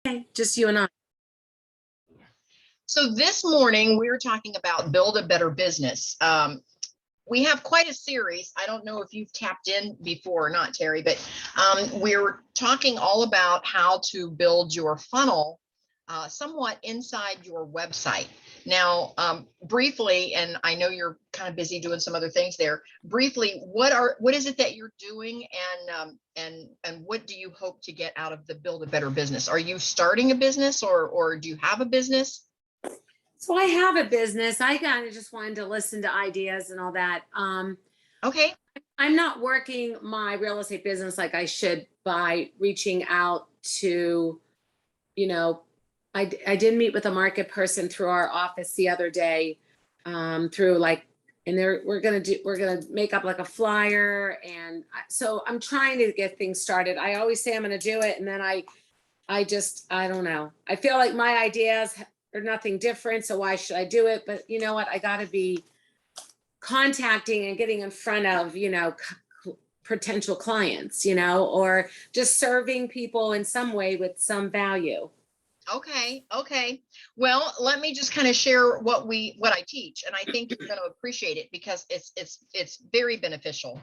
Okay, just you and I. So this morning we were talking about build a better business. We have quite a series. I don't know if you've tapped in before or not, Terry, but we're talking all about how to build your funnel somewhat inside your website. Now, briefly, and I know you're kind of busy doing some other things there. Briefly, what is it that you're doing, and what do you hope to get out of the build a better business? Are you starting a business, or do you have a business? So I have a business. I kind of just wanted to listen to ideas and all that. Okay. I'm not working my real estate business like I should by reaching out to, I did meet with a market person through our office the other day, through like, and we're gonna make up like a flyer, and so I'm trying to get things started. I always say I'm gonna do it, and then I don't know. I feel like my ideas are nothing different, so why should I do it? But you know what? I got to be contacting and getting in front of, potential clients, or just serving people in some way with some value. Okay. Well, let me just kind of share what I teach, and I think you're going to appreciate it because it's very beneficial.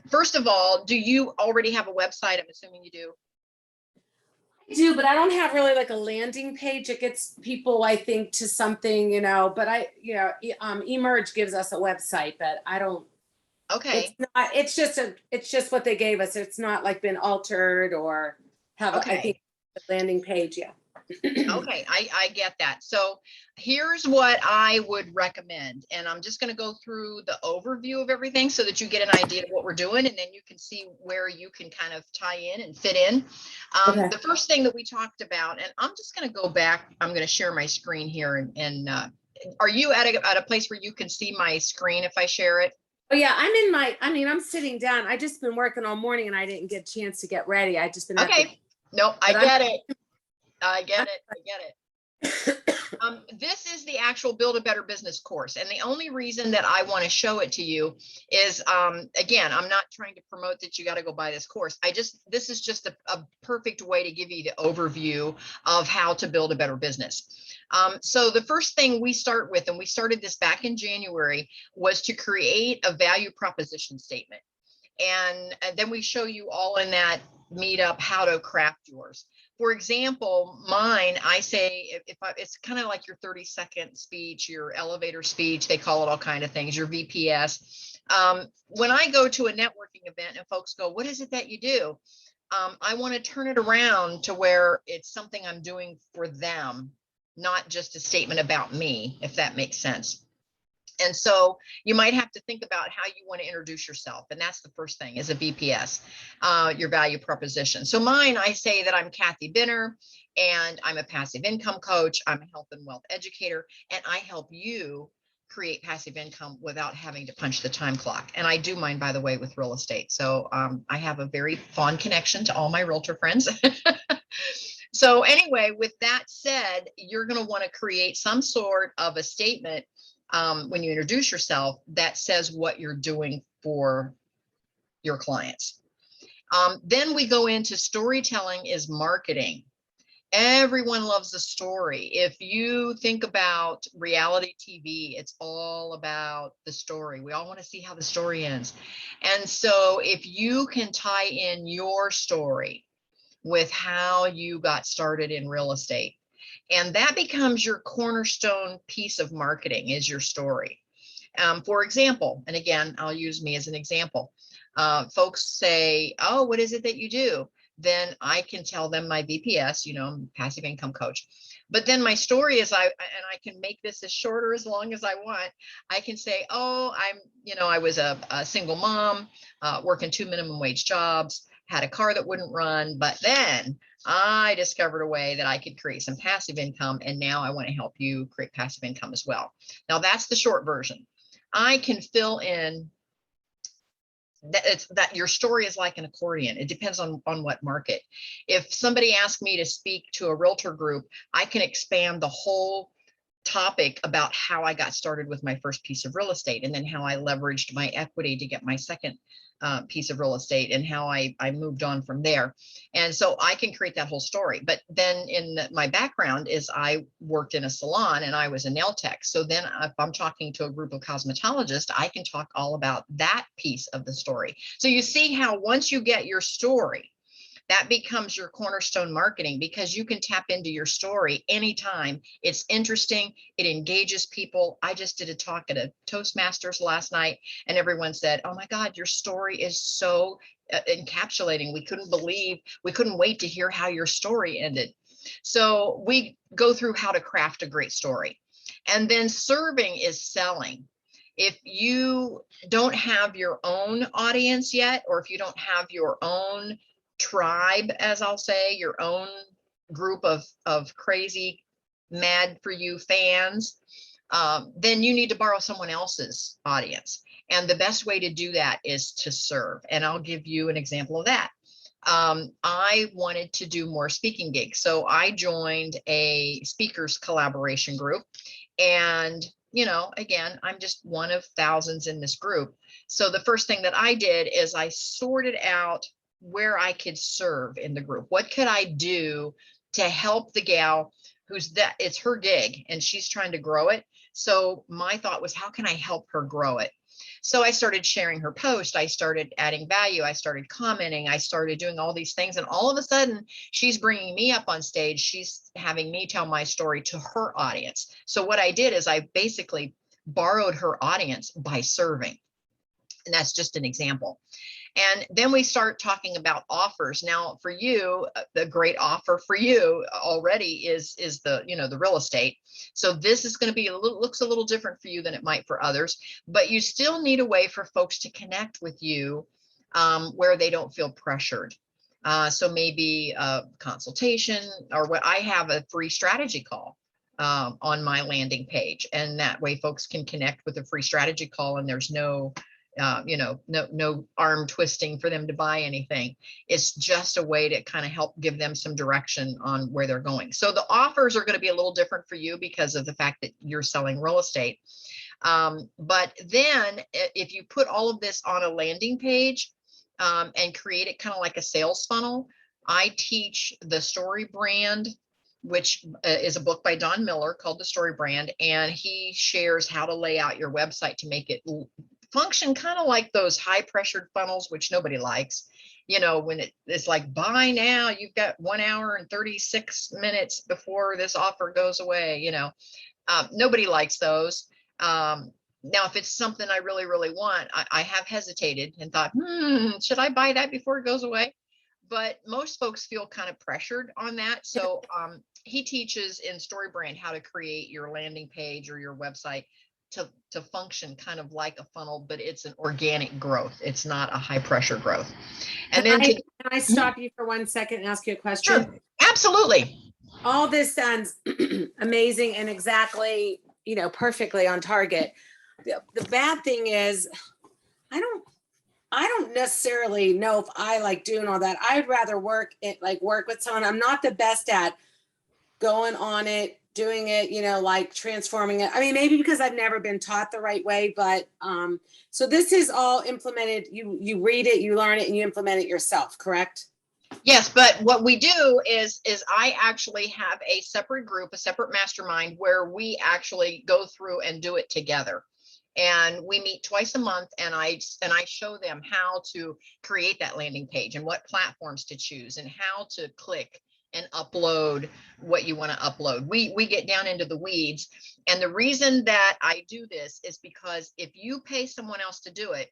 First of all, do you already have a website? I'm assuming you do. I do, but I don't have really like a landing page. It gets people, I think, to something, but Emerge gives us a website, but I don't. Okay. It's just what they gave us. It's not like been altered or have, okay. I think, the landing page. Yeah. Okay, I get that. So here's what I would recommend. And I'm just going to go through the overview of everything so that you get an idea of what we're doing, and then you can see where you can kind of tie in and fit in. Okay. The first thing that we talked about, and I'm just going to go back, I'm going to share my screen here. And are you at a place where you can see my screen if I share it? Oh yeah, I'm sitting down. I just been working all morning and I didn't get a chance to get ready. I just been okay. Nope, I get it. I get it. This is the actual Build a Better Business course. And the only reason that I want to show it to you is, again, I'm not trying to promote that you got to go buy this course. This is just a perfect way to give you the overview of how to build a better business. So the first thing we start with, and we started this back in January, was to create a value proposition statement. And then we show you all in that meetup how to craft yours. For example, mine, I say, it's kind of like your 30-second speech, your elevator speech, they call it all kind of things, your VPS. When I go to a networking event and folks go, what is it that you do? I want to turn it around to where it's something I'm doing for them, not just a statement about me, if that makes sense. And so you might have to think about how you want to introduce yourself. And that's the first thing, is a VPS, your value proposition. So mine, I say that I'm Kathy Binner, and I'm a passive income coach. I'm a health and wealth educator, and I help you create passive income without having to punch the time clock. And I do mine, by the way, with real estate. So I have a very fond connection to all my realtor friends. So anyway, with that said, you're going to want to create some sort of a statement when you introduce yourself that says what you're doing for your clients. Then we go into storytelling is marketing. Everyone loves a story. If you think about reality TV, it's all about the story. We all want to see how the story ends. And so if you can tie in your story with how you got started in real estate, and that becomes your cornerstone piece of marketing, is your story. For example, and again, I'll use me as an example. Folks say, oh, what is it that you do? Then I can tell them my VPS, I'm a passive income coach. But then my story is, I can make this as short or as long as I want. I can say, oh, I was a single mom, working 2 minimum wage jobs, had a car that wouldn't run, but then I discovered a way that I could create some passive income, and now I want to help you create passive income as well. Now that's the short version. I can fill in that your story is like an accordion. It depends on what market. If somebody asked me to speak to a realtor group, I can expand the whole topic about how I got started with my first piece of real estate, and then how I leveraged my equity to get my second piece of real estate and how I moved on from there. And so I can create that whole story. But then my background is I worked in a salon and I was a nail tech. So then if I'm talking to a group of cosmetologists, I can talk all about that piece of the story. So you see how once you get your story, that becomes your cornerstone marketing, because you can tap into your story anytime. It's interesting. It engages people. I just did a talk at a Toastmasters last night and everyone said, oh my God, your story is so encapsulating. We couldn't wait to hear how your story ended. So we go through how to craft a great story. And then serving is selling. If you don't have your own audience yet, or if you don't have your own tribe, as I'll say, your own group of crazy, mad for you fans, then you need to borrow someone else's audience. And the best way to do that is to serve. And I'll give you an example of that. I wanted to do more speaking gigs. So I joined a speakers collaboration group. And, again, I'm just one of thousands in this group. So the first thing that I did is I sorted out where I could serve in the group. What could I do to help the gal it's her gig and she's trying to grow it. So my thought was, how can I help her grow it? So I started sharing her post. I started adding value. I started commenting. I started doing all these things. And all of a sudden she's bringing me up on stage. She's having me tell my story to her audience. So what I did is I basically borrowed her audience by serving. And that's just an example. And then we start talking about offers. Now, for you, the great offer for you already is the, the real estate. So this is going to be looks a little different for you than it might for others, but you still need a way for folks to connect with you where they don't feel pressured. So maybe a consultation, or what I have a free strategy call on my landing page. And that way folks can connect with a free strategy call and there's no arm twisting for them to buy anything. It's just a way to kind of help give them some direction on where they're going. So the offers are going to be a little different for you because of the fact that you're selling real estate. But then if you put all of this on a landing page and create it kind of like a sales funnel, I teach the Story Brand, which is a book by Don Miller called The Story Brand. And he shares how to lay out your website to make it function kind of like those high pressured funnels, which nobody likes, when it's like, buy now, you've got 1 hour and 36 minutes before this offer goes away. Nobody likes those. Now, if it's something I really, really want, I have hesitated and thought, should I buy that before it goes away? But most folks feel kind of pressured on that. So he teaches in Story Brand how to create your landing page or your website to function kind of like a funnel, but it's an organic growth. It's not a high pressure growth. And then can I stop you for 1 second and ask you a question? Sure, absolutely. All this sounds amazing and exactly, perfectly on target. The bad thing is I don't necessarily know if I like doing all that. I'd rather work with someone. I'm not the best at going on it, doing it, like transforming it. I mean, maybe because I've never been taught the right way, but so this is all implemented. You read it, you learn it, and you implement it yourself, correct? Yes, but what we do is I actually have a separate group, a separate mastermind where we actually go through and do it together. And we meet twice a month and I show them how to create that landing page and what platforms to choose and how to click and upload what you want to upload. We get down into the weeds. And the reason that I do this is because if you pay someone else to do it,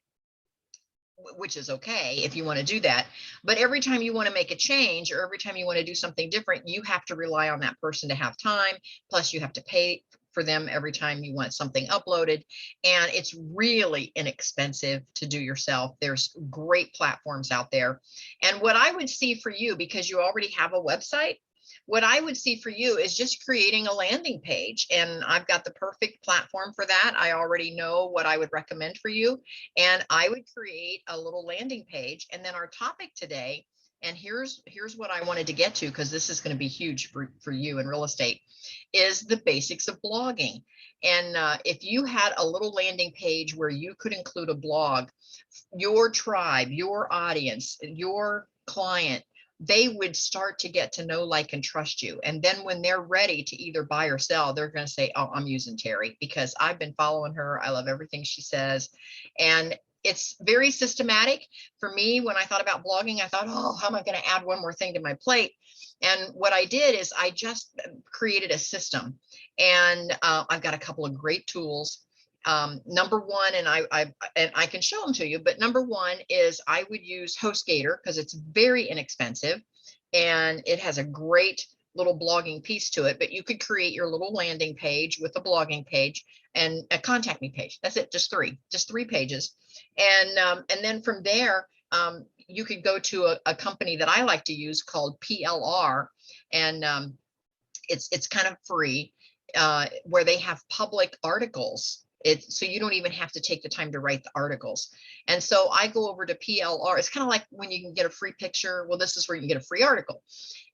which is okay if you want to do that, but every time you want to make a change or every time you want to do something different, you have to rely on that person to have time. Plus you have to pay for them every time you want something uploaded. And it's really inexpensive to do yourself. There's great platforms out there. And what I would see for you, because you already have a website, what I would see for you is just creating a landing page. And I've got the perfect platform for that. I already know what I would recommend for you. And I would create a little landing page. And then our topic today And here's what I wanted to get to, because this is going to be huge for you in real estate, is the basics of blogging. And if you had a little landing page where you could include a blog, your tribe, your audience, your client, they would start to get to know, like, and trust you. And then when they're ready to either buy or sell, they're going to say, oh, I'm using Terry because I've been following her. I love everything she says. And it's very systematic. For me, when I thought about blogging, I thought, oh, how am I going to add one more thing to my plate? And what I did is I just created a system, and I've got a couple of great tools. Number one, and I can show them to you, but number one is I would use HostGator because it's very inexpensive and it has a great little blogging piece to it. But you could create your little landing page with a blogging page and a contact me page. That's it, just three pages. And then from there, you could go to a company that I like to use called PLR, and it's kind of free, where they have public articles. So you don't even have to take the time to write the articles. And so I go over to PLR. It's kind of like when you can get a free picture. Well, this is where you can get a free article.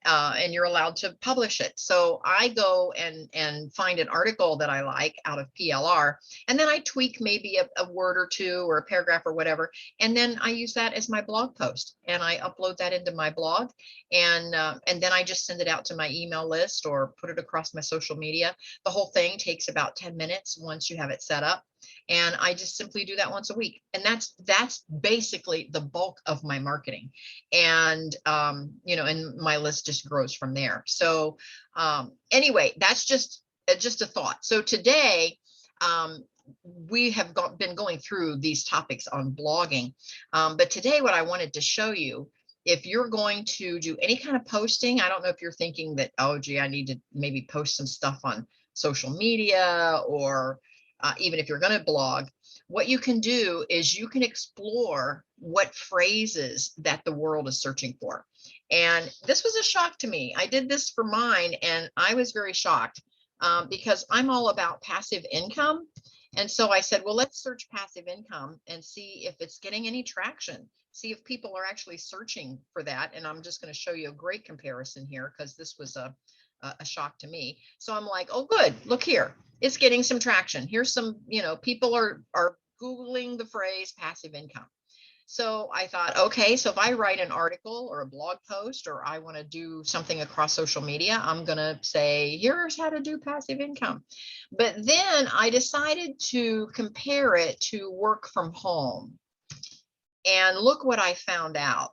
And you're allowed to publish it. So I go and find an article that I like out of PLR, and then I tweak maybe a word or two or a paragraph or whatever, and then I use that as my blog post, and I upload that into my blog, and then I just send it out to my email list or put it across my social media. The whole thing takes about 10 minutes once you have it set up. And I just simply do that once a week. And that's basically the bulk of my marketing. And, and my list just grows from there. So anyway, that's just a thought. So today, we have been going through these topics on blogging. But today, what I wanted to show you, if you're going to do any kind of posting, I don't know if you're thinking that, oh, gee, I need to maybe post some stuff on social media, or even if you're going to blog, what you can do is you can explore what phrases that the world is searching for. And this was a shock to me. I did this for mine, and I was very shocked because I'm all about passive income. And so I said, well, let's search passive income and see if it's getting any traction. See if people are actually searching for that. And I'm just going to show you a great comparison here, because this was a shock to me. So I'm like, oh, good. Look here. It's getting some traction. Here's some, people are Googling the phrase passive income. So I thought, okay, so if I write an article or a blog post, or I want to do something across social media, I'm going to say, here's how to do passive income. But then I decided to compare it to work from home. And look what I found out.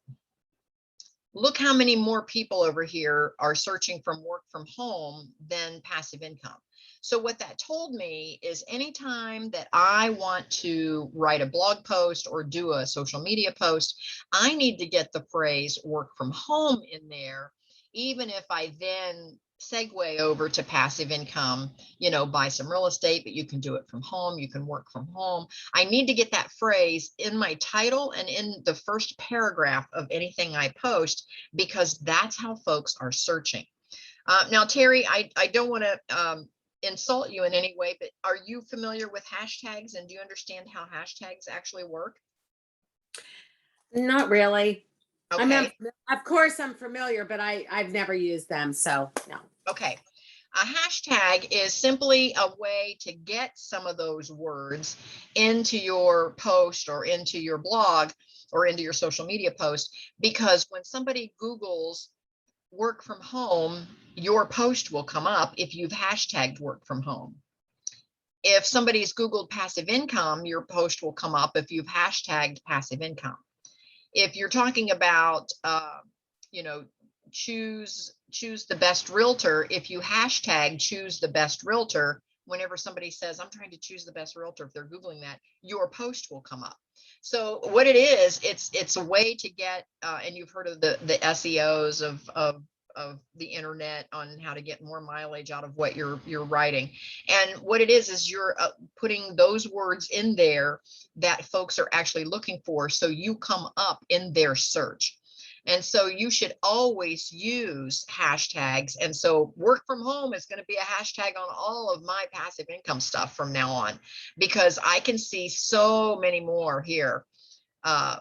Look how many more people over here are searching from work from home than passive income. So what that told me is anytime that I want to write a blog post or do a social media post, I need to get the phrase work from home in there, even if I then segue over to passive income, buy some real estate, but you can do it from home. You can work from home. I need to get that phrase in my title and in the first paragraph of anything I post, because that's how folks are searching. Now, Terry, I don't want to insult you in any way, but are you familiar with hashtags, and do you understand how hashtags actually work? Not really. Okay. Of course I'm familiar, but I've never used them. So no. Okay. A hashtag is simply a way to get some of those words into your post or into your blog or into your social media post, because when somebody Googles work from home, your post will come up if you've hashtagged work from home. If somebody's Googled passive income, your post will come up if you've hashtagged passive income. If you're talking about, choose the best realtor, if you hashtag choose the best realtor, whenever somebody says, I'm trying to choose the best realtor, if they're Googling that, your post will come up. So what it is, it's a way to get, and you've heard of the SEOs of the internet on how to get more mileage out of what you're writing. And what it is you're putting those words in there that folks are actually looking for, so you come up in their search. And so you should always use hashtags. And so work from home is going to be a hashtag on all of my passive income stuff from now on, because I can see so many more here,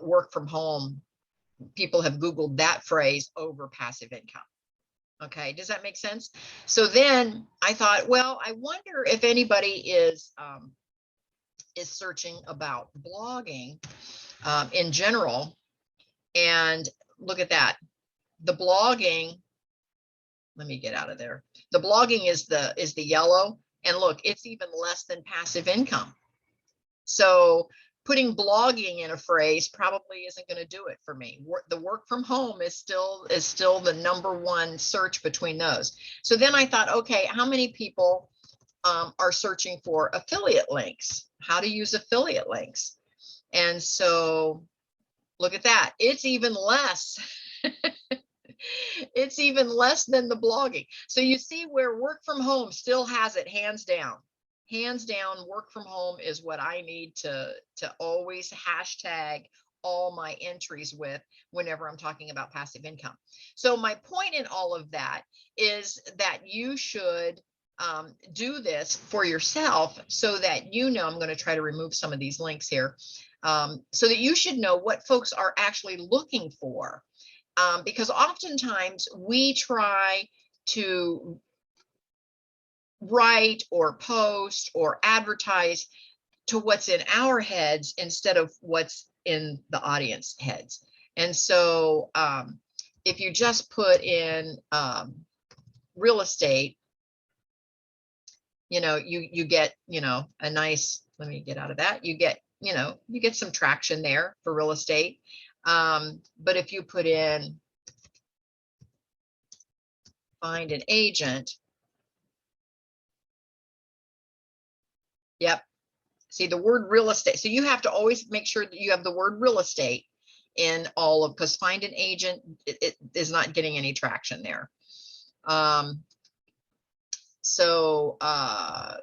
work from home people have Googled that phrase over passive income. Okay, does that make sense? So then I thought, well, I wonder if anybody is searching about blogging in general. And look at that. The blogging, let me get out of there. The blogging is the yellow, and look, it's even less than passive income. So putting blogging in a phrase probably isn't going to do it for me. The work from home is still the #1 search between those. So then I thought, okay, how many people are searching for affiliate links? How to use affiliate links? And so look at that. It's even less. It's even less than the blogging. So you see where work from home still has it hands down. Hands down, work from home is what I need to always hashtag all my entries with whenever I'm talking about passive income. So my point in all of that is that you should do this for yourself so that you know, I'm going to try to remove some of these links here, so that you should know what folks are actually looking for. Because oftentimes we try to write or post or advertise to what's in our heads instead of what's in the audience heads. And so if you just put in real estate, you know, you get, you know, a nice, let me get out of that. You get, you know, you get some traction there for real estate. But if you put in find an agent, yep. See the word real estate. So you have to always make sure that you have the word real estate in all of, because find an agent, it is not getting any traction there. So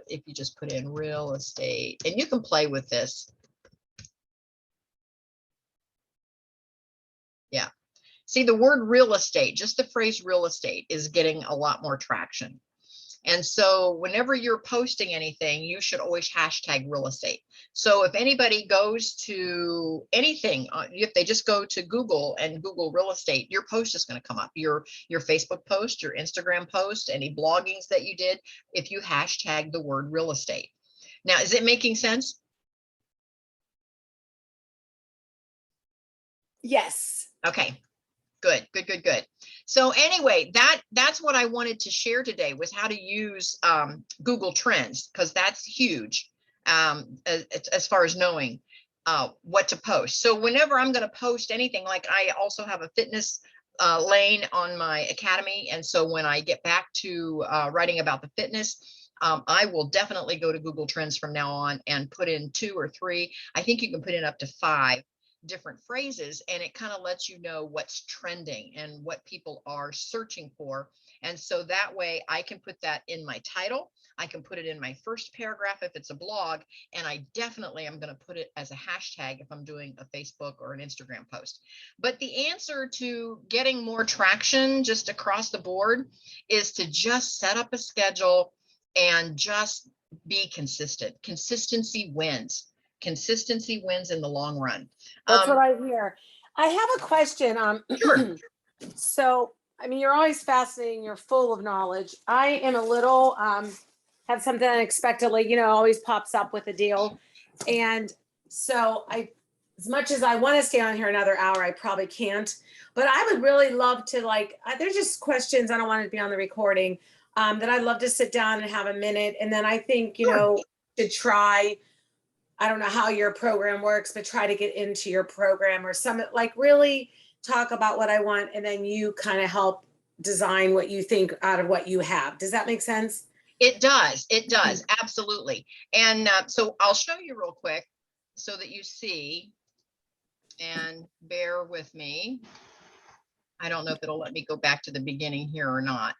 if you just put in real estate, and you can play with this. Yeah. See the word real estate, just the phrase real estate is getting a lot more traction. And so whenever you're posting anything, you should always hashtag real estate. So if anybody goes to anything, if they just go to Google and Google real estate, your post is going to come up. Your Facebook post, your Instagram post, any bloggings that you did, if you hashtag the word real estate. Now, is it making sense? Yes. Okay. Good, good, good, good. So anyway, that's what I wanted to share today, was how to use Google Trends, because that's huge as far as knowing what to post. So whenever I'm going to post anything, like I also have a fitness lane on my academy. And so when I get back to writing about the fitness, I will definitely go to Google Trends from now on and put in 2 or 3. I think you can put in up to 5 different phrases, and it kind of lets you know what's trending and what people are searching for. And so that way I can put that in my title. I can put it in my first paragraph if it's a blog, and I definitely am going to put it as a hashtag if I'm doing a Facebook or an Instagram post. But the answer to getting more traction just across the board is to just set up a schedule and just be consistent. Consistency wins. Consistency wins in the long run. That's what I hear. I have a question. Sure. So, I mean, you're always fascinating. You're full of knowledge. I am a little, have something unexpectedly, you know, always pops up with a deal. And so as much as I want to stay on here another hour, I probably can't, but I would really love to, like, there's just questions. I don't want to be on the recording, that I'd love to sit down and have a minute. And then I think, you Sure. know, to try, I don't know how your program works, but try to get into your program or some, like, really talk about what I want. And then you kind of help design what you think out of what you have. Does that make sense? It does. It does. Absolutely. And so I'll show you real quick so that you see, and bear with me. I don't know if it'll let me go back to the beginning here or not.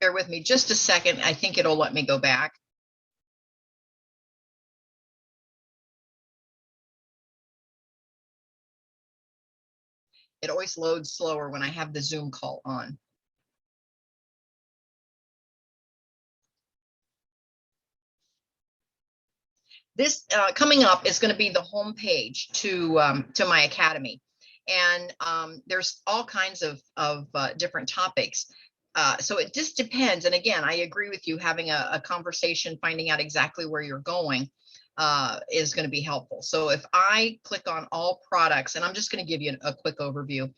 Bear with me just a second. I think it'll let me go back. It always loads slower when I have the Zoom call on. This coming up is going to be the home page to my academy. And there's all kinds of different topics. So it just depends. And again, I agree with you, having a conversation, finding out exactly where you're going is going to be helpful. So if I click on all products, and I'm just going to give you a quick overview.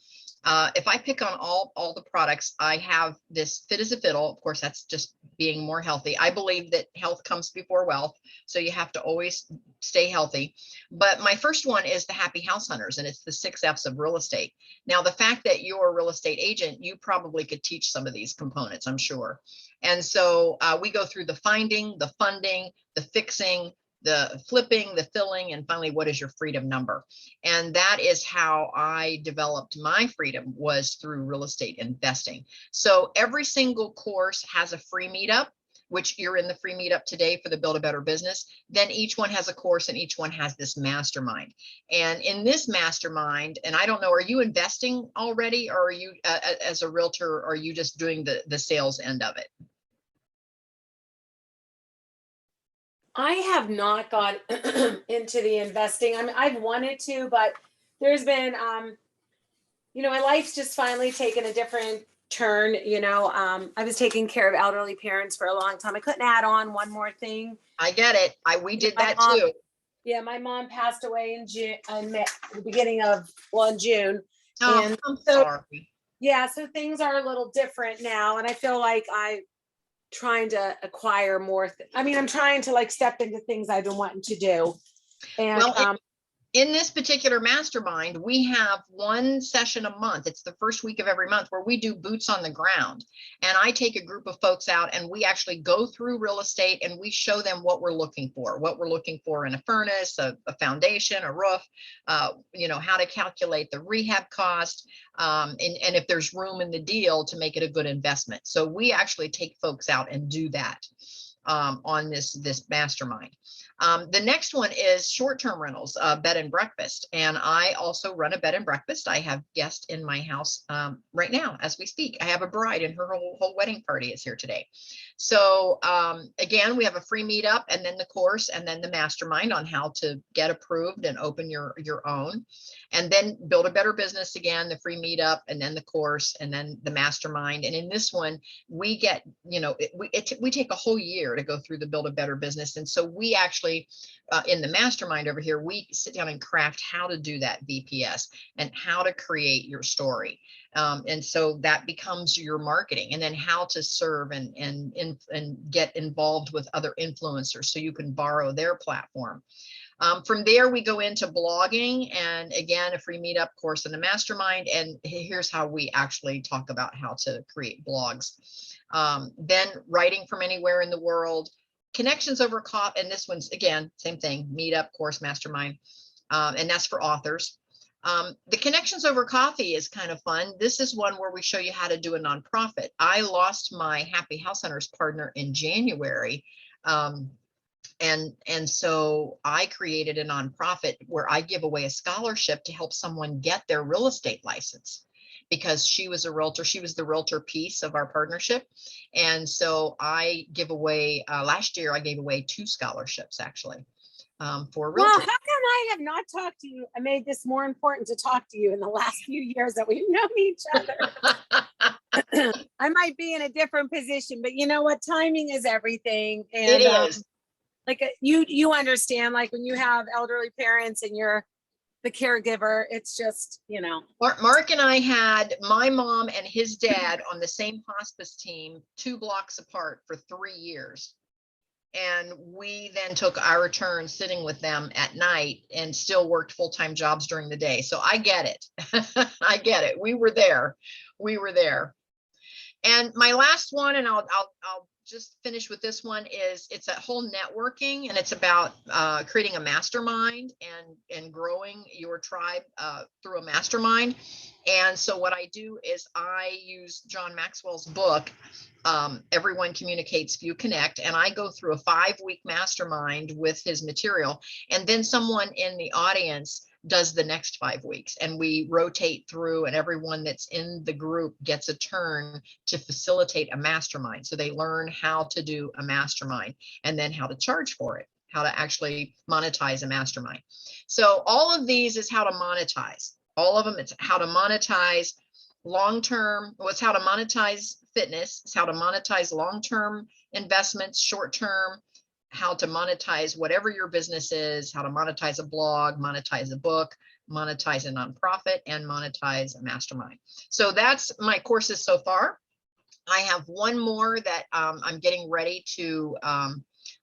If I pick on all the products, I have this Fit as a Fiddle. Of course, that's just being more healthy. I believe that health comes before wealth, so you have to always stay healthy. But my first one is the Happy House Hunters, and it's the 6 F's of real estate. Now, the fact that you're a real estate agent, you probably could teach some of these components, I'm sure. And so we go through the finding, the funding, the fixing, the flipping, the filling, and finally, what is your freedom number? And that is how I developed my freedom, was through real estate investing. So every single course has a free meetup, which you're in the free meetup today for the Build a Better Business. Then each one has a course, and each one has this mastermind. And in this mastermind, and I don't know, are you investing already, or are you as a realtor, or are you just doing the sales end of it? I have not gone into the investing. I mean, I've wanted to, but there's been, my life's just finally taken a different turn. I was taking care of elderly parents for a long time. I couldn't add on one more thing. I get it. We did that too. Yeah, my mom passed away in June, the beginning of, in June. Oh, and I'm so, sorry. Yeah, so things are a little different now, and I feel like I'm trying to acquire more. I'm trying to step into things I've been wanting to do. And well, in this particular mastermind, we have one session a month. It's the first week of every month where we do boots on the ground. And I take a group of folks out, and we actually go through real estate, and we show them what we're looking for in a furnace, a foundation, a roof, how to calculate the rehab cost, and if there's room in the deal to make it a good investment. So we actually take folks out and do that on this mastermind. The next one is short-term rentals, bed and breakfast. And I also run a bed and breakfast. I have guests in my house right now as we speak. I have a bride, and her whole wedding party is here today. So again, we have a free meetup, and then the course, and then the mastermind on how to get approved and open your own. And then Build a Better Business, again, the free meetup, and then the course, and then the mastermind. And in this one, we get, we take a whole year to go through the Build a Better Business. And so we actually, in the mastermind over here, we sit down and craft how to do that VPS and how to create your story. And so that becomes your marketing, and then how to serve and get involved with other influencers so you can borrow their platform. From there, we go into blogging, and again, a free meetup, course, and a mastermind. And here's how we actually talk about how to create blogs. Then writing from anywhere in the world, connections over coffee, and this one's, again, same thing, meetup, course, mastermind, and that's for authors. The connections over coffee is kind of fun. This is one where we show you how to do a nonprofit. I lost my Happy House Hunters partner in January. And so I created a nonprofit where I give away a scholarship to help someone get their real estate license, because she was a realtor. She was the realtor piece of our partnership. And so I give away, last year, I gave away 2 scholarships actually for realtors. Well, how come I have not talked to you? I made this more important to talk to you in the last few years that we've known each other. I might be in a different position, but you know what? Timing is everything. And it is. You understand, when you have elderly parents and you're the caregiver, it's just, Mark and I had my mom and his dad on the same hospice team 2 blocks apart for 3 years. And we then took our turn sitting with them at night and still worked full-time jobs during the day. So I get it. I get it. We were there. And my last one, and I'll just finish with this one, is it's a whole networking, and it's about creating a mastermind and growing your tribe through a mastermind. And so what I do is I use John Maxwell's book, Everyone Communicates, Few Connect, and I go through a 5-week mastermind with his material, and then someone in the audience does the next 5 weeks, and we rotate through, and everyone that's in the group gets a turn to facilitate a mastermind. So they learn how to do a mastermind, and then how to charge for it, how to actually monetize a mastermind. So all of these is how to monetize. all of them. It's how to monetize long-term. Well, it's how to monetize fitness. It's how to monetize long-term investments, short-term, how to monetize whatever your business is, how to monetize a blog, monetize a book, monetize a nonprofit, and monetize a mastermind. So that's my courses so far. I have one more that I'm getting ready to,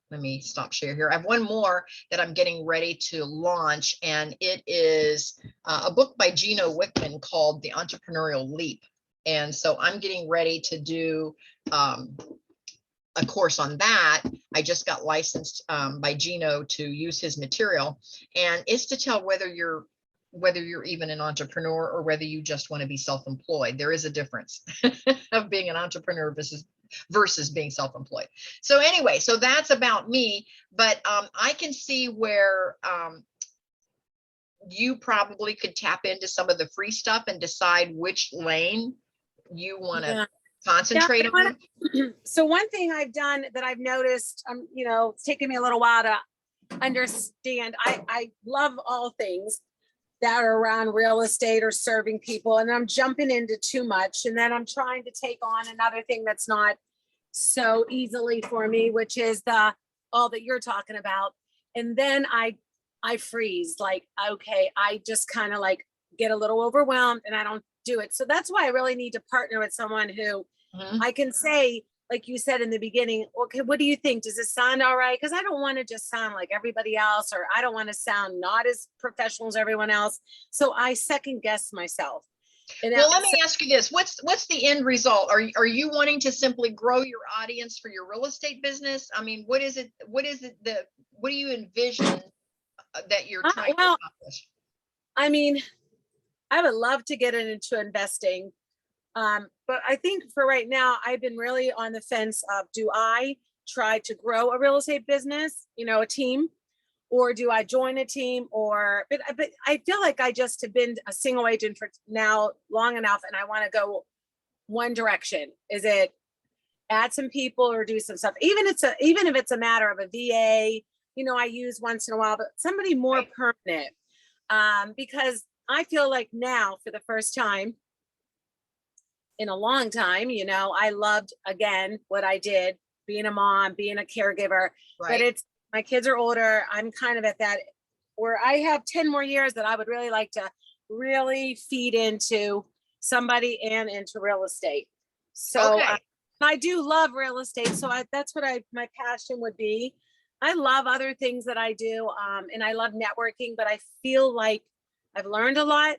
let me stop share here. I have one more that I'm getting ready to launch, and it is a book by Gino Wickman called The Entrepreneurial Leap. And so I'm getting ready to do a course on that. I just got licensed by Gino to use his material, and it's to tell whether you're even an entrepreneur or whether you just want to be self-employed. There is a difference of being an entrepreneur versus being self-employed. So anyway, so that's about me, but I can see where you probably could tap into some of the free stuff and decide which lane you want to concentrate on. So one thing I've done that I've noticed, you know, it's taken me a little while to understand. I love all things that are around real estate or serving people, and I'm jumping into too much, and then I'm trying to take on another thing that's not so easily for me, which is all that you're talking about. And then I freeze, like, okay, I just kind of like get a little overwhelmed and I don't do it. So that's why I really need to partner with someone who I can say, like you said in the beginning, okay, what do you think? Does it sound all right? Because I don't want to just sound like everybody else, or I don't want to sound not as professional as everyone else. So I second guess myself. And well, let me ask you this. What's the end result? Are you wanting to simply grow your audience for your real estate business? I mean, what do you envision that you're trying to accomplish? I mean, I would love to get into investing. But I think for right now, I've been really on the fence of, do I try to grow a real estate business, you know, a team, or do I join a team? But I feel like I just have been a single agent for now long enough, and I want to go one direction. Is it add some people or do some stuff? Even if it's a matter of a VA, you know, I use once in a while, but somebody more permanent. Because I feel like now, for the first time in a long time, you know, I loved, again, what I did, being a mom, being a caregiver, but my kids are older. I'm kind of at that where I have 10 more years that I would really like to really feed into somebody and into real estate. So I do love real estate. So that's what my passion would be. I love other things that I do. And I love networking, but I feel like I've learned a lot,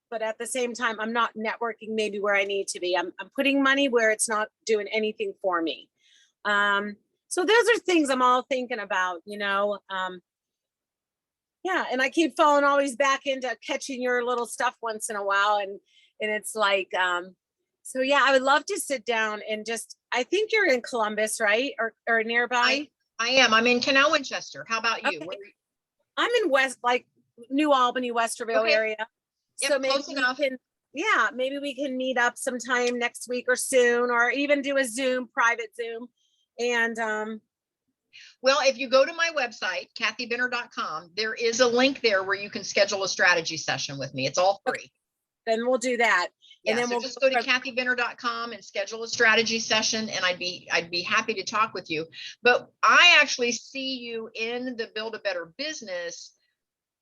but at the same time, I'm not networking maybe where I need to be. I'm putting money where it's not doing anything for me. So those are things I'm all thinking about, you know. Yeah, and I keep falling always back into catching your little stuff once in a while, and it's like, so yeah, I would love to sit down and just. I think you're in Columbus, right, or nearby? I am. I'm in Canal Winchester. How about you? Okay. I'm in like New Albany, Westerville area. Yep, so maybe maybe we can meet up sometime next week or soon, or even do a private Zoom. And well, if you go to my website, kathybinner.com, there is a link there where you can schedule a strategy session with me. It's all free. Then we'll do that. Yeah, and then so we'll just go to kathybinner.com and schedule a strategy session, and I'd be happy to talk with you. But I actually see you in the Build a Better Business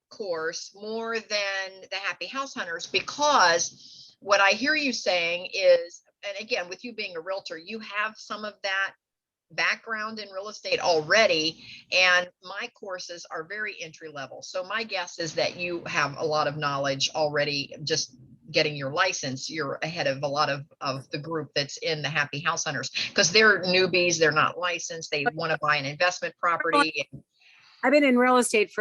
course more than the Happy House Hunters, because what I hear you saying is, and again, with you being a realtor, you have some of that background in real estate already, and my courses are very entry level. So my guess is that you have a lot of knowledge already. Just getting your license, you're ahead of a lot of the group that's in the Happy House Hunters, because they're newbies, they're not licensed, they want to buy an investment property. I've been in real estate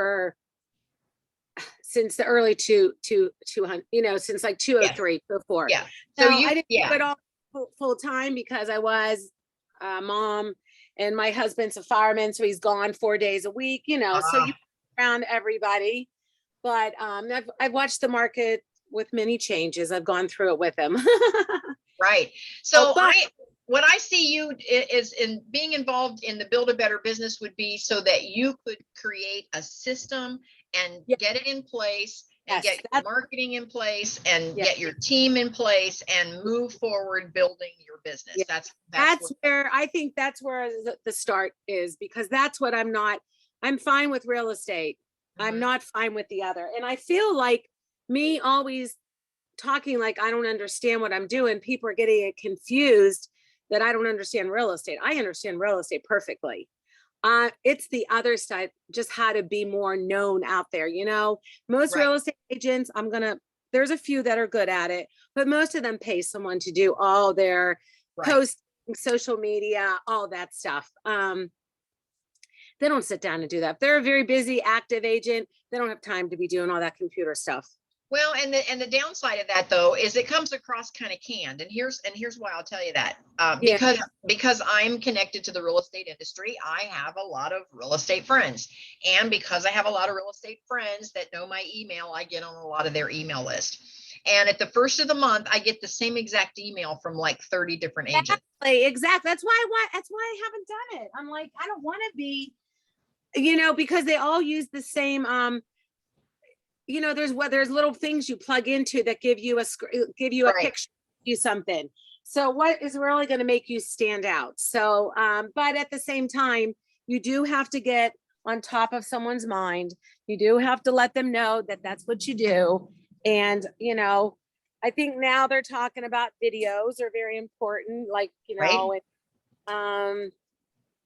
since the early 200, you know, since like 203, 204. Yeah. So I didn't do it all full time because I was a mom, and my husband's a fireman, so he's gone 4 days a week, you know, so you around everybody. But I've watched the market with many changes. I've gone through it with him. Right. So what I see you is in being involved in the Build a Better Business would be so that you could create a system and get it in place and Yes, get your marketing in place and Yeah. get your team in place and move forward building your business. Yeah. That's where I think that's where the start is, because that's what I'm fine with real estate. I'm Mhm. not fine with the other. And I feel like me always talking like I don't understand what I'm doing, people are getting it confused that I don't understand real estate. I understand real estate perfectly. It's the other side, just how to be more known out there. Most Right. real estate agents, there's a few that are good at it, but most of them pay someone to do all their Right. posting, social media, all that stuff. They don't sit down and do that. If they're a very busy, active agent, they don't have time to be doing all that computer stuff. Well, and the downside of that though is it comes across kind of canned, and here's why I'll tell you that. Yeah. Because I'm connected to the real estate industry, I have a lot of real estate friends, and because I have a lot of real estate friends that know my email, I get on a lot of their email list. And at the first of the month, I get the same exact email from like 30 different agents. Exactly. That's why I haven't done it. I'm like, I don't want to be, because they all use the same there's little things you plug into that give you a Right. picture, do something. So what is really going to make you stand out? So but at the same time, you do have to get on top of someone's mind. You do have to let them know that that's what you do. And I think now they're talking about videos are very important, like Right. and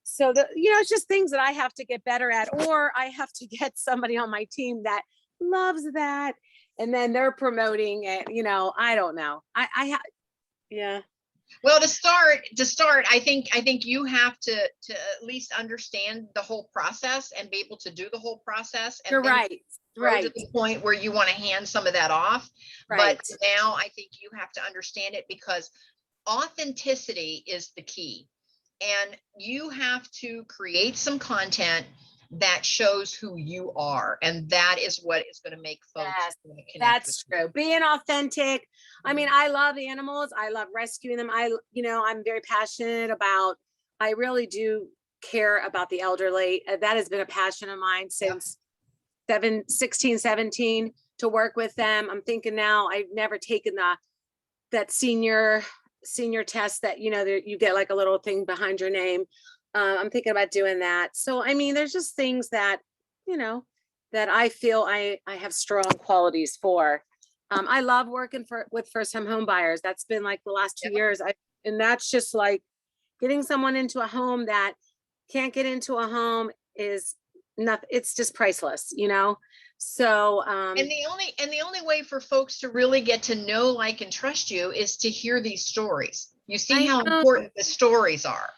so it's just things that I have to get better at, or I have to get somebody on my team that loves that, and then they're promoting it. I don't know. Yeah. Well, to start, I think you have to at least understand the whole process and be able to do the whole process. And You're then right. grow to the point where you want to hand some of that off. Right. But now I think you have to understand it, because authenticity is the key. And you have to create some content that shows who you are. And that is what is going to make folks Yes, connect that's with true. Being authentic. I mean, I love animals. I love rescuing them. I'm very passionate about, I really do care about the elderly. That has been a passion of mine since 16, 17, to work with them. I'm thinking now, I've never taken that senior test that, you get like a little thing behind your name. I'm thinking about doing that. So, I mean, there's just things that, that I feel I have strong qualities for. I love working with first time home buyers. That's been like the last 2 years. And that's just like getting someone into a home that can't get into a home is nothing. It's just priceless, So, And the only way for folks to really get to know, like, and trust you is to hear these stories. You see how important the stories are.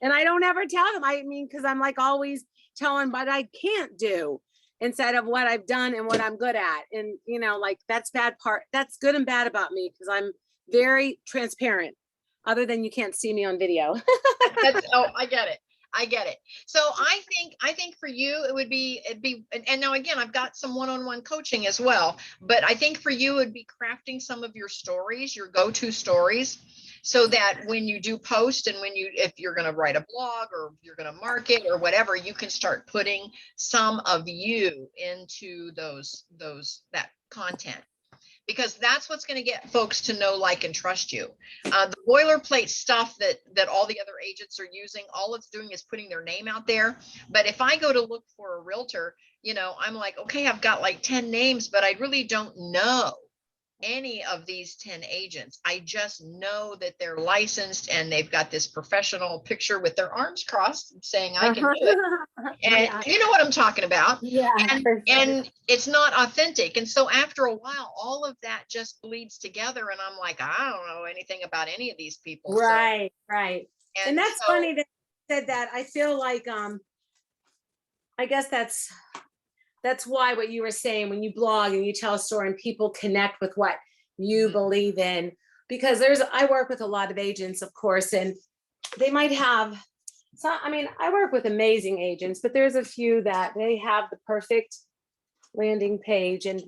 And I don't ever tell them. I mean, because I'm like always telling what I can't do instead of what I've done and what I'm good at. And, like that's good and bad about me, because I'm very transparent, other than you can't see me on video. I get it. I get it. So I think for you, it'd be, and now again, I've got some one-on-one coaching as well, but I think for you, it'd be crafting some of your stories, your go-to stories, so that when you do post, and if you're going to write a blog, or you're going to market or whatever, you can start putting some of you into that content. Because that's what's going to get folks to know, like, and trust you. The boilerplate stuff that all the other agents are using, all it's doing is putting their name out there. But if I go to look for a realtor, I'm like, okay, I've got like 10 names, but I really don't know any of these 10 agents. I just know that they're licensed and they've got this professional picture with their arms crossed saying I can do it. And you know what I'm talking about. Yeah. And it's not authentic. And so after a while, all of that just bleeds together. And I'm like, I don't know anything about any of these people. Right. Right. And that's funny that you said that. I feel like, I guess that's why what you were saying, when you blog and you tell a story and people connect with what you believe in, because I work with a lot of agents, of course, and they might have, I work with amazing agents, but there's a few that they have the perfect landing page and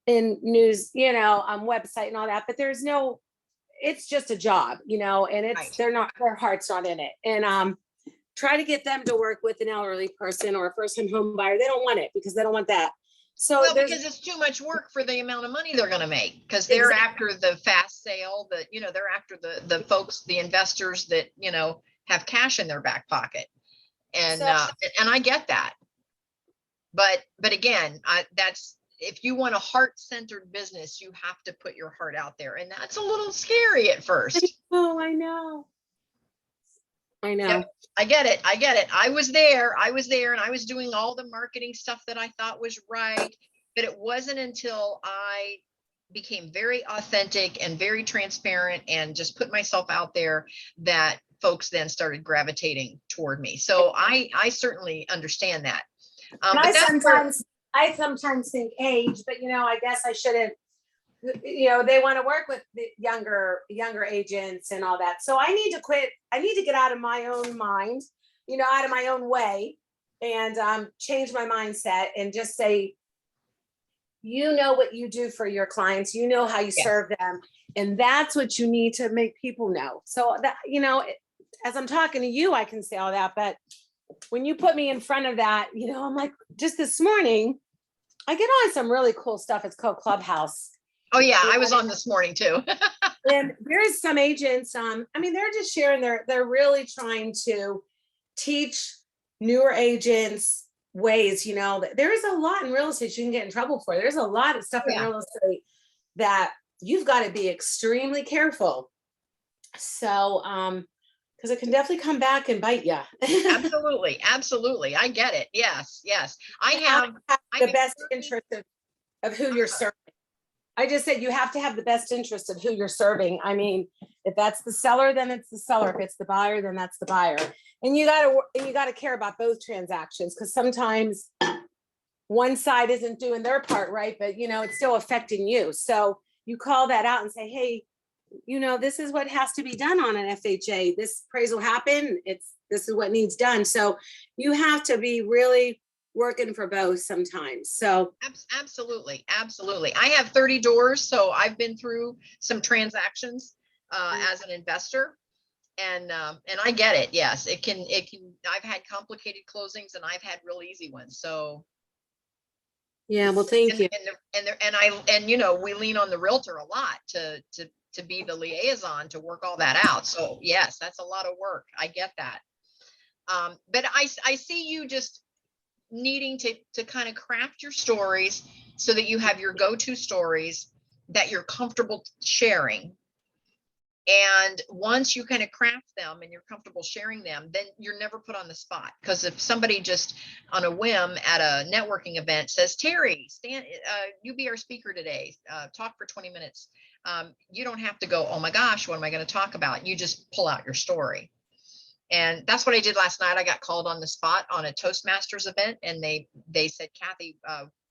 news, website and all that, but it's just a job, and their heart's not in it. And, try to get them to work with an elderly person or a first-time home buyer. They don't want it, because they don't want that. So Well, there's because it's too much work for the amount of money they're going to make, because they're after the fast sale, that, they're after the folks, the investors that, have cash in their back pocket. And, So- and I get that. But again, that's, if you want a heart-centered business, you have to put your heart out there. And that's a little scary at first. oh, I know. I know. Yep. I get it. I get it. I was there and I was doing all the marketing stuff that I thought was right. But it wasn't until I became very authentic and very transparent and just put myself out there that folks then started gravitating toward me. So I certainly understand that. And But that's where, I sometimes think age, but I guess I shouldn't. They want to work with the younger agents and all that. So I need to quit. I need to get out of my own mind, out of my own way, and change my mindset and just say, what you do for your clients, how you Yes. serve them, and that's what you need to make people know. So that as I'm talking to you, I can say all that, but when you put me in front of that, I'm like, just this morning, I get on some really cool stuff. It's called Clubhouse. oh yeah, I was on this morning too. And there's some agents, they're just sharing they're really trying to teach newer agents ways, there is a lot in real estate you can get in trouble for. There's a lot of stuff in Yeah. real estate that you've got to be extremely careful. So, because it can definitely come back and bite you. Absolutely. Absolutely. I get it. Yes. Yes. I have the best interest of who you're serving. I just said you have to have the best interest of who you're serving. If that's the seller, then it's the seller. If it's the buyer, then that's the buyer. And you gotta care about both transactions, because sometimes one side isn't doing their part right, but it's still affecting you. So you call that out and say, hey, this is what has to be done on an FHA. This appraisal happened. This is what needs done. So you have to be really working for both sometimes. So absolutely. Absolutely. I have 30 doors. So I've been through some transactions as an investor, and I get it. Yes, it can, I've had complicated closings and I've had real easy ones. So yeah, well, thank you. And we lean on the realtor a lot to be the liaison to work all that out. So yes, that's a lot of work. I get that. But I see you just needing to kind of craft your stories so that you have your go-to stories that you're comfortable sharing. And once you kind of craft them and you're comfortable sharing them, then you're never put on the spot. Because if somebody just on a whim at a networking event says, Terry, you be our speaker today, talk for 20 minutes. You don't have to go, oh my gosh, what am I going to talk about? You just pull out your story. And that's what I did last night. I got called on the spot on a Toastmasters event, and they said, Kathy,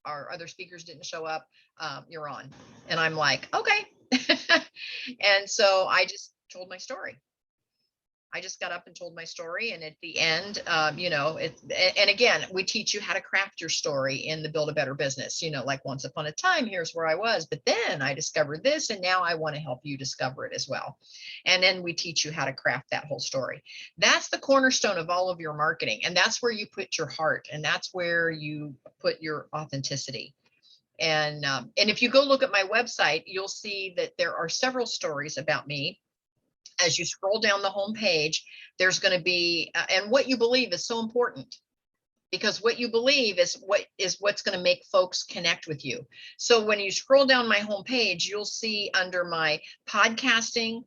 our other speakers didn't show up. You're on. And I'm like, okay. And so I just told my story. I just got up and told my story. And at the end, and again, we teach you how to craft your story in the Build a Better Business, like once upon a time, here's where I was, but then I discovered this, and now I want to help you discover it as well. And then we teach you how to craft that whole story. That's the cornerstone of all of your marketing. And that's where you put your heart, and that's where you put your authenticity. And if you go look at my website, you'll see that there are several stories about me. As you scroll down the home page, there's going to be, and what you believe is so important, because what you believe is what's going to make folks connect with you. So when you scroll down my home page, you'll see under my podcasting,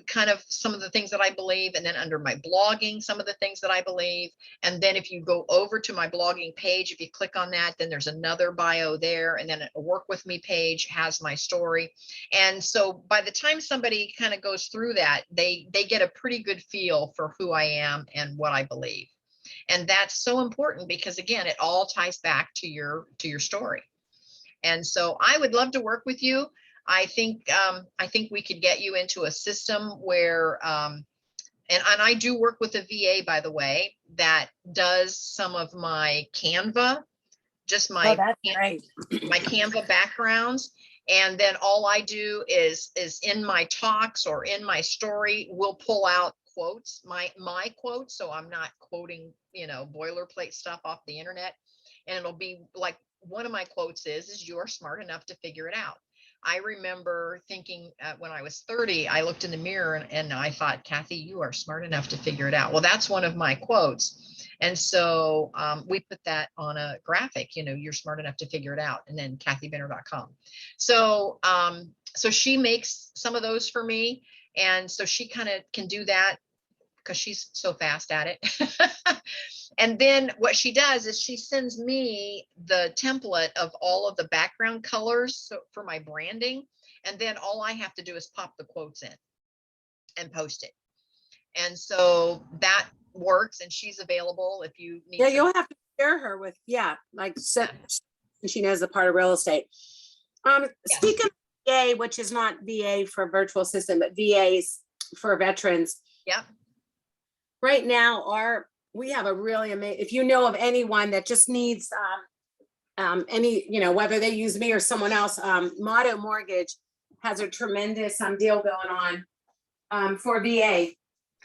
kind of some of the things that I believe, and then under my blogging, some of the things that I believe. And then if you go over to my blogging page, if you click on that, then there's another bio there, and then a work with me page has my story. And so by the time somebody kind of goes through that, they get a pretty good feel for who I am and what I believe. And that's so important, because again, it all ties back to your story. And so I would love to work with you. I think we could get you into a system where, and I do work with a VA, by the way, that does some of my Canva, just my Canva backgrounds. And then all I do is in my talks or in my story, we'll pull out quotes, my quotes. So I'm not quoting, boilerplate stuff off the internet. And it'll be like one of my quotes is you are smart enough to figure it out. I remember thinking when I was 30, I looked in the mirror and I thought, Kathy, you are smart enough to figure it out. Well, that's one of my quotes. And so we put that on a graphic, you know, you're smart enough to figure it out. And then kathybenner.com. So, so she makes some of those for me. And so she kind of can do that because she's so fast at it. And then what she does is she sends me the template of all of the background colors for my branding. And then all I have to do is pop the quotes in and post it. And so that works, and she's available if you need. Yeah, you'll have to share her with, like so she knows the part of real estate. Speaking of VA, which is not VA for virtual assistant, but VAs for veterans. Yep. Right now, we have a really amazing, if you know of anyone that just needs any, you know, whether they use me or someone else, Motto Mortgage has a tremendous deal going on for VA.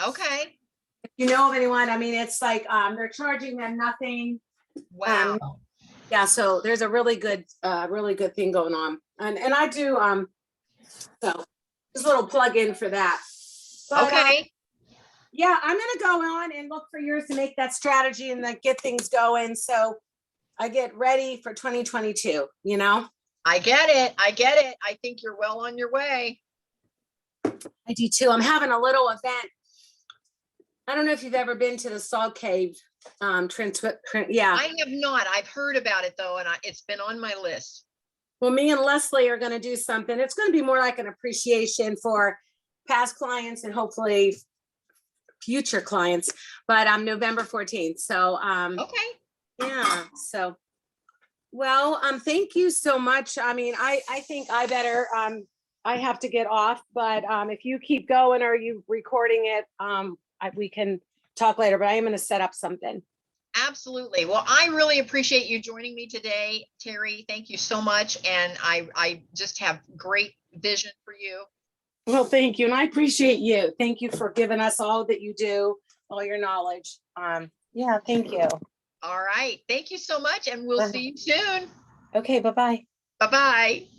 Okay. If you know of anyone, I mean, it's like they're charging them nothing. Wow. Yeah, so there's a really good thing going on. And I do so just a little plug in for that. But, okay. yeah, I'm gonna go on and look for yours to make that strategy and like get things going. So I get ready for 2022, you know? I get it. I get it. I think you're well on your way. I do too. I'm having a little event. I don't know if you've ever been to the Salt Cave. Yeah. I have not. I've heard about it though, and it's been on my list. Well, me and Leslie are gonna do something. It's gonna be more like an appreciation for past clients and hopefully future clients, but November 14th. So okay. Yeah. So well, thank you so much. I mean, I think I better I have to get off, but if you keep going or you recording it, we can talk later, but I am going to set up something. Absolutely. Well, I really appreciate you joining me today, Terry. Thank you so much. And I just have great vision for you. Well, thank you. And I appreciate you. Thank you for giving us all that you do, all your knowledge. Yeah, thank you. All right. Thank you so much. And we'll see you soon. Okay. Bye-bye. Bye-bye.